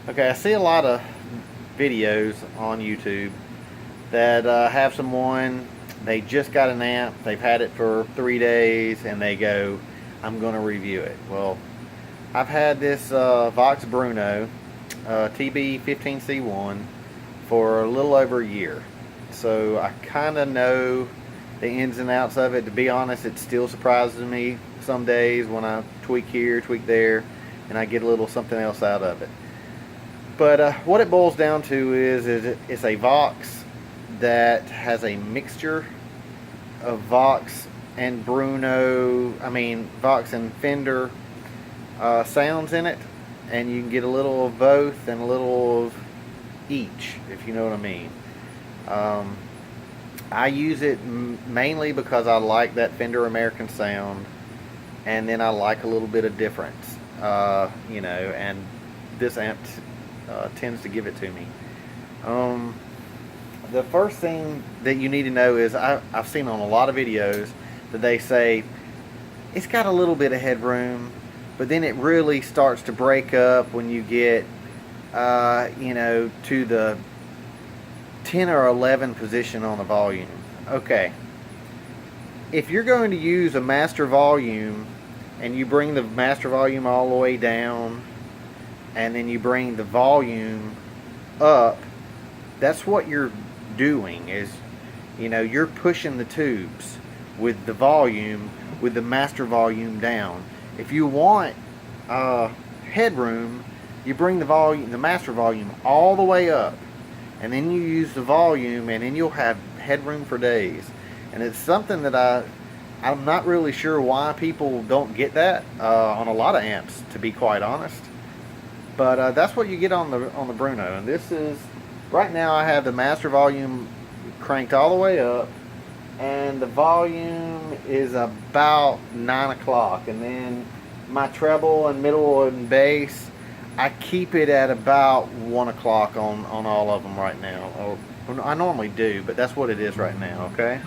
Okay, I see a lot of videos on YouTube that have someone, they just got an amp, they've had it for 3 days, and they go, I'm going to review it. Well, I've had this Vox Bruno TB18C1 for a little over a year. So I kind of know the ins and outs of it. To be honest, it still surprises me some days when I tweak here, tweak there, and I get a little something else out of it. But what it boils down to is it's a Vox that has a mixture of Vox and Bruno, Vox and Fender sounds in it, and you can get a little of both and a little of each, if you know what I mean. I use it mainly because I like that Fender American sound, and then I like a little bit of difference, and this amp tends to give it to me. The first thing that you need to know is I've seen on a lot of videos that they say it's got a little bit of headroom, but then it really starts to break up when you get to the 10 or 11 position on the volume. Okay, if you're going to use a master volume and you bring the master volume all the way down and then you bring the volume up, that's what you're doing, is you're pushing the tubes with the volume, with the master volume down. If you want headroom, you bring the master volume all the way up, and then you use the volume, and then you'll have headroom for days. And it's something that I'm not really sure why people don't get that on a lot of amps, to be quite honest. But that's what you get on the Bruno. And this is, right now I have the master volume cranked all the way up, and the volume is about 9 o'clock, and then my treble and middle and bass, I keep it at about 1 o'clock on all of them right now. Or I normally do, but that's what it is right now, okay?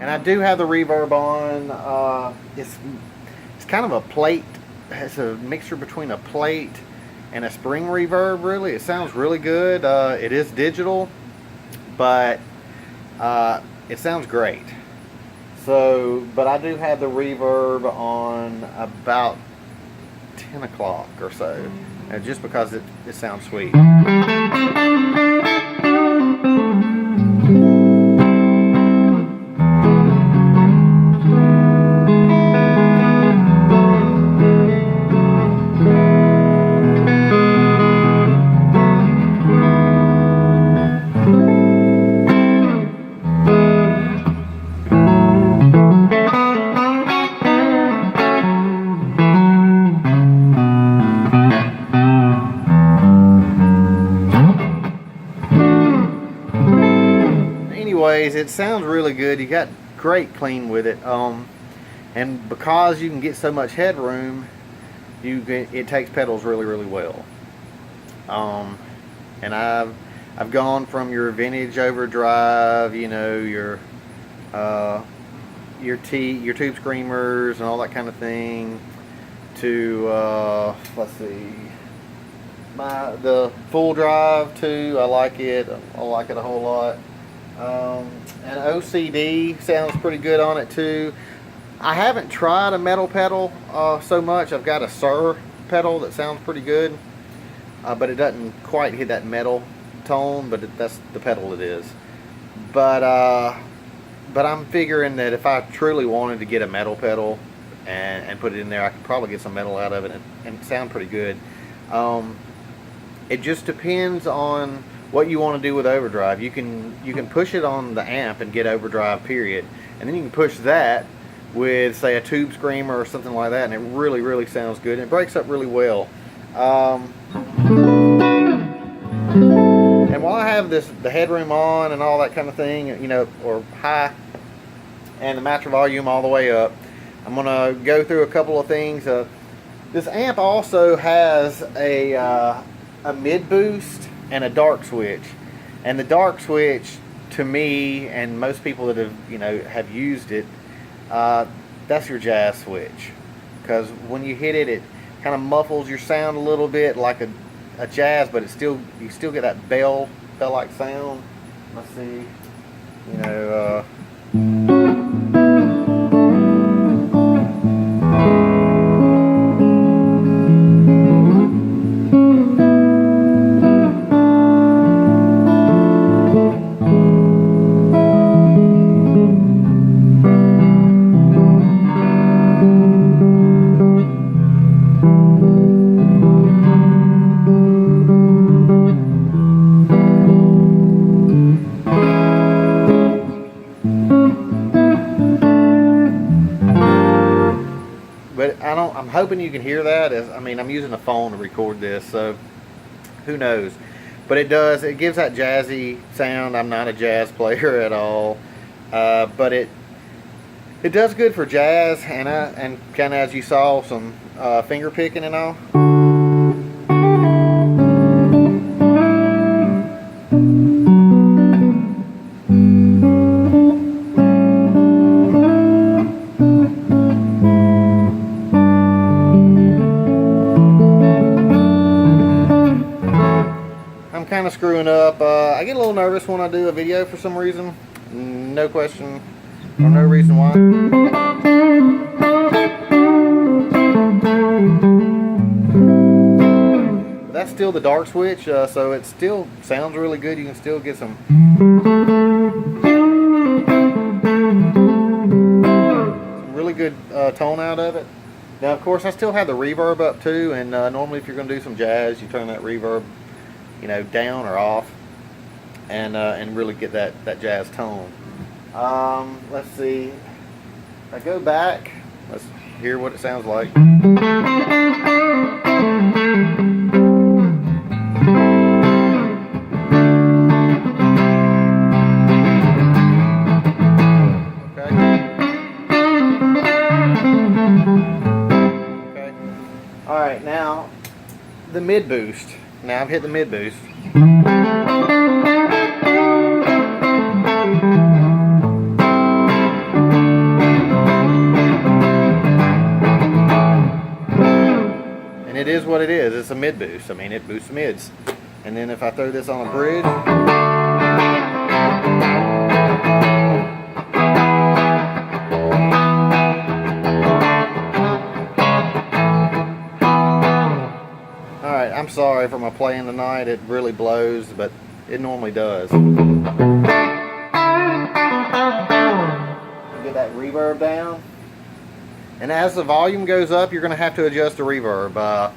And I do have the reverb on. It's kind of a plate. It's a mixture between a plate and a spring reverb, really. It sounds really good. It is digital, but it sounds great. So, but I do have the reverb on about 10 o'clock or so, just because it sounds sweet. Anyways, it sounds really good. You got great clean with it, and because you can get so much headroom, it takes pedals really well. And I've gone from your vintage overdrive, your tube screamers and all that kind of thing, to let's see, the full drive too. I like it a whole lot. And OCD sounds pretty good on it too. I haven't tried a metal pedal so much. I've got a Sir pedal that sounds pretty good, but it doesn't quite hit that metal tone, but that's the pedal it is. But I'm figuring that if I truly wanted to get a metal pedal and put it in there, I could probably get some metal out of it and sound pretty good. It just depends on what you want to do with overdrive. You can push it on the amp and get overdrive, period, and then you can push that with, say, a tube screamer or something like that, and it really sounds good, and it breaks up really well. And while I have the headroom on and all that kind of thing, or high, and the master volume all the way up, I'm gonna go through a couple of things. This amp also has a mid boost and a dark switch, and the dark switch, to me and most people that have used it, that's your jazz switch. Because when you hit it, it kind of muffles your sound a little bit like a jazz, but it's still, you still get that bell-like sound. Let's see, you know. But I'm hoping you can hear that. I mean, I'm using a phone to record this, so who knows. But it gives that jazzy sound. I'm not a jazz player at all. But it does good for jazz, and kind of, as you saw, some finger picking and all. Kind of screwing up. I get a little nervous when I do a video for some reason. No question or no reason why. But that's still the dark switch, so it still sounds really good. You can still get some really good tone out of it. Now, of course, I still have the reverb up too, and normally if you're going to do some jazz, you turn that reverb, you know, down or off, and really get that jazz tone. Let's see. If I go back, let's hear what it sounds like. Okay. All right, now the mid boost. Now I've hit the mid boost. And it is what it is. It's a mid boost. I mean, it boosts mids. And then if I throw this on a bridge, I'm sorry for my playing tonight. It really blows, but it normally does. Get that reverb down. And as the volume goes up, you're going to have to adjust the reverb. But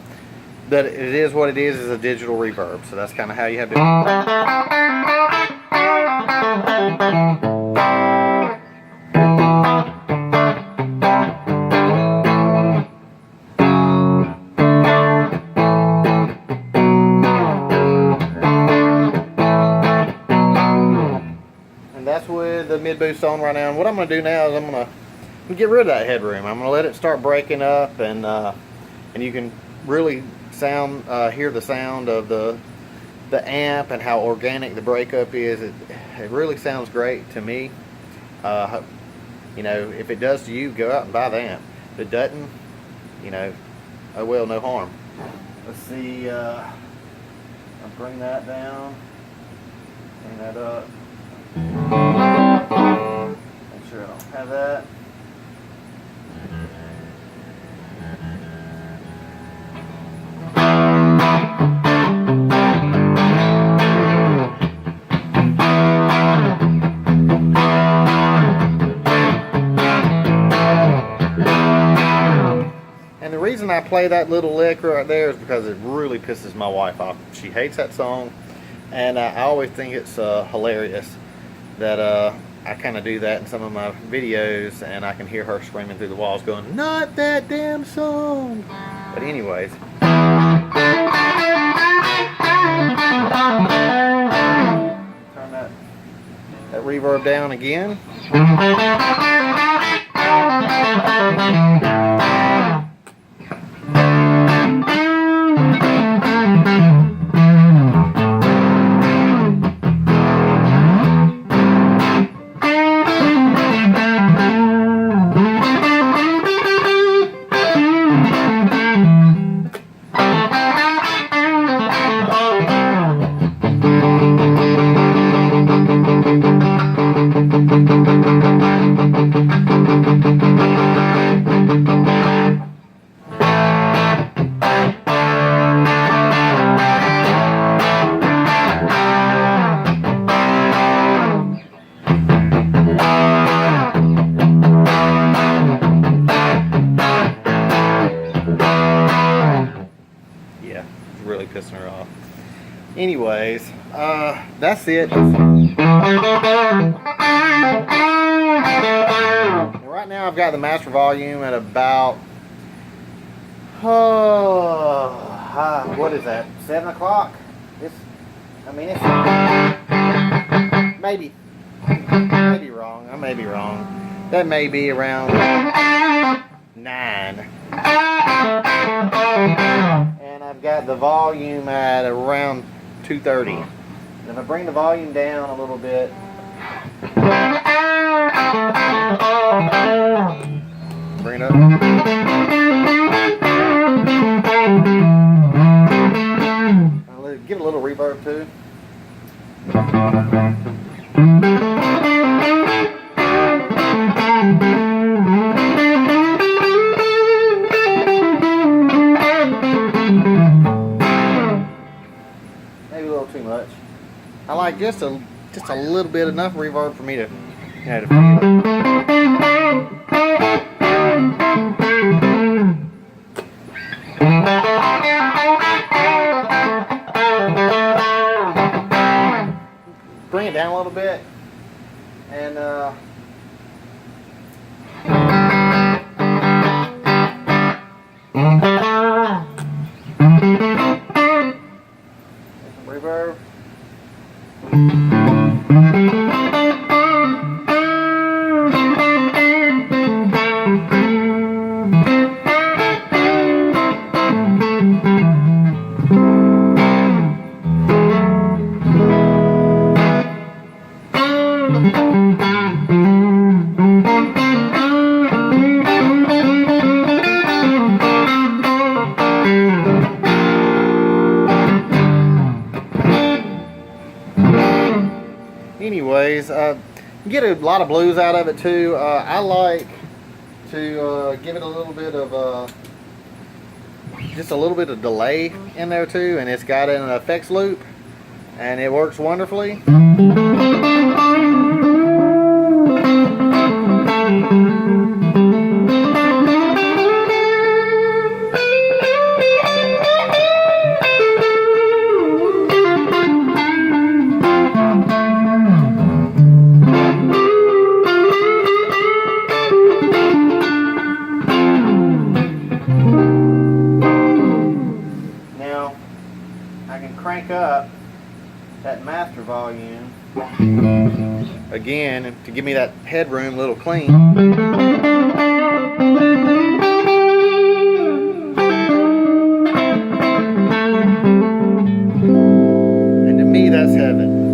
it is what it is a digital reverb. So that's kind of how you have to. That's with the mid boost on right now. And what I'm going to do now is I'm going to get rid of that headroom. I'm going to let it start breaking up, and you can really hear the sound of the amp and how organic the breakup is. It really sounds great to me. You know, if it does to you, go out and buy the amp. If it doesn't, you know, oh well, no harm. Let's see. I'll bring that down, bring that up. Make sure I don't have that. And the reason I play that little lick right there is because it really pisses my wife off. She hates that song, and I always think it's hilarious that I kind of do that in some of my videos, and I can hear her screaming through the walls going, "Not that damn song!" But anyways, turn that reverb down again. Anyways, that's it. Right now I've got the master volume at about, what is that, 7 o'clock? It's maybe wrong. I may be wrong. That may be around 9. And I've got the volume at around 230. And if I bring the volume down a little bit, bring it up. I'll give it a little reverb too. Maybe a little too much. I like just a little bit, enough reverb for me to, to feel it. Bring it down a little bit, and reverb. Anyways, get a lot of blues out of it too. I like to give it a little bit of just a little bit of delay in there too, and it's got an effects loop, and it works wonderfully. I can crank up that master volume again to give me that headroom a little clean. And to me, that's heaven.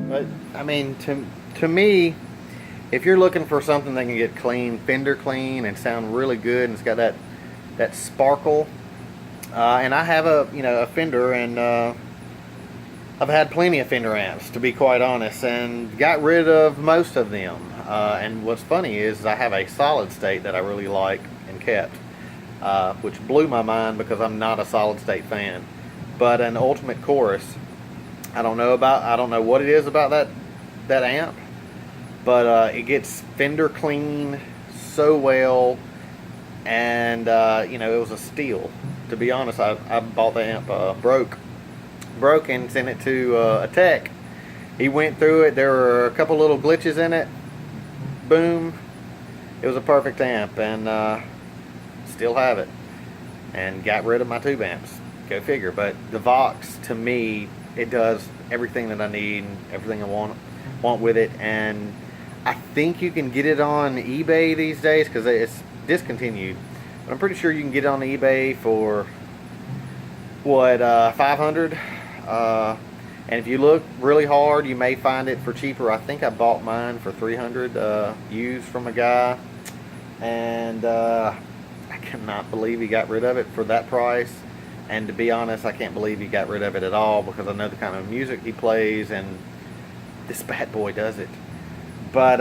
But I mean, to me, if you're looking for something that can get clean, fender clean, and sound really good, and it's got that sparkle, and I have a Fender, and I've had plenty of Fender amps, to be quite honest, and got rid of most of them. And what's funny is I have a solid state that I really like and kept, which blew my mind because I'm not a solid state fan. But an Ultimate Chorus, I don't know what it is about that amp, but it gets fender clean so well, and it was a steal. To be honest, I bought the amp broke and sent it to a tech. He went through it. There were a couple little glitches in it. Boom, it was a perfect amp, and still have it, and got rid of my tube amps. Go figure. But the Vox, to me, it does everything that I need and everything I want with it. And I think you can get it on eBay these days because it's discontinued, but I'm pretty sure you can get it on eBay for what, $500. And if you look really hard, you may find it for cheaper. I think I bought mine for $300 used from a guy, and I cannot believe he got rid of it for that price. And to be honest, I can't believe he got rid of it at all, because I know the kind of music he plays, and this bad boy does it. But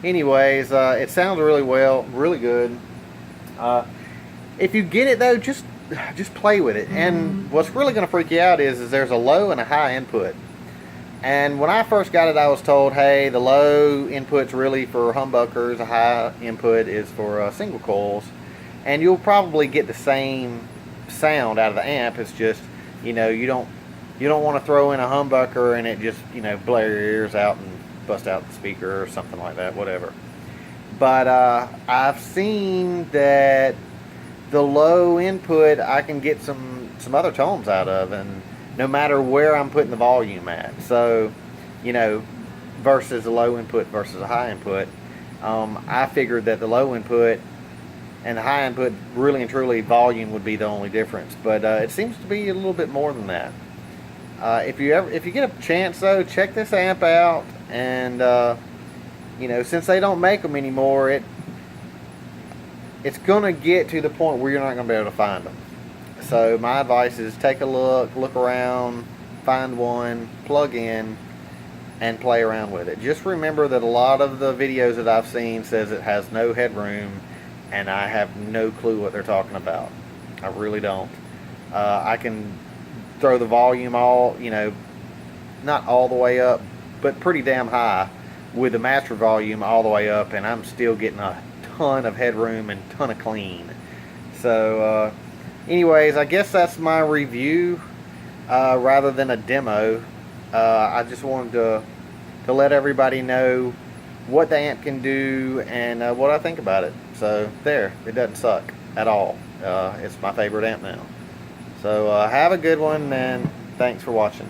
anyways, it sounds really good. If you get it though, just play with it. And what's really going to freak you out is there's a low and a high input. And when I first got it, I was told, hey, the low input's really for humbuckers, the high input is for single coils, and you'll probably get the same sound out of the amp. It's just, you don't want to throw in a humbucker and it just, blare your ears out and bust out the speaker or something like that, whatever. But I've seen that the low input I can get some other tones out of, and no matter where I'm putting the volume at. So, versus a low input versus a high input, I figured that the low input and the high input, really and truly, volume would be the only difference. But it seems to be a little bit more than that. If you get a chance though, check this amp out, and since they don't make them anymore, it's gonna get to the point where you're not gonna be able to find them. So my advice is take a look around, find one, plug in, and play around with it. Just remember that a lot of the videos that I've seen says it has no headroom, and I have no clue what they're talking about. I really don't. I can throw the volume not all the way up, but pretty damn high with the master volume all the way up, and I'm still getting a ton of headroom and ton of clean. So anyways, I guess that's my review rather than a demo. I just wanted to let everybody know what the amp can do and what I think about it. So there, it doesn't suck at all. It's my favorite amp now. So have a good one, and thanks for watching.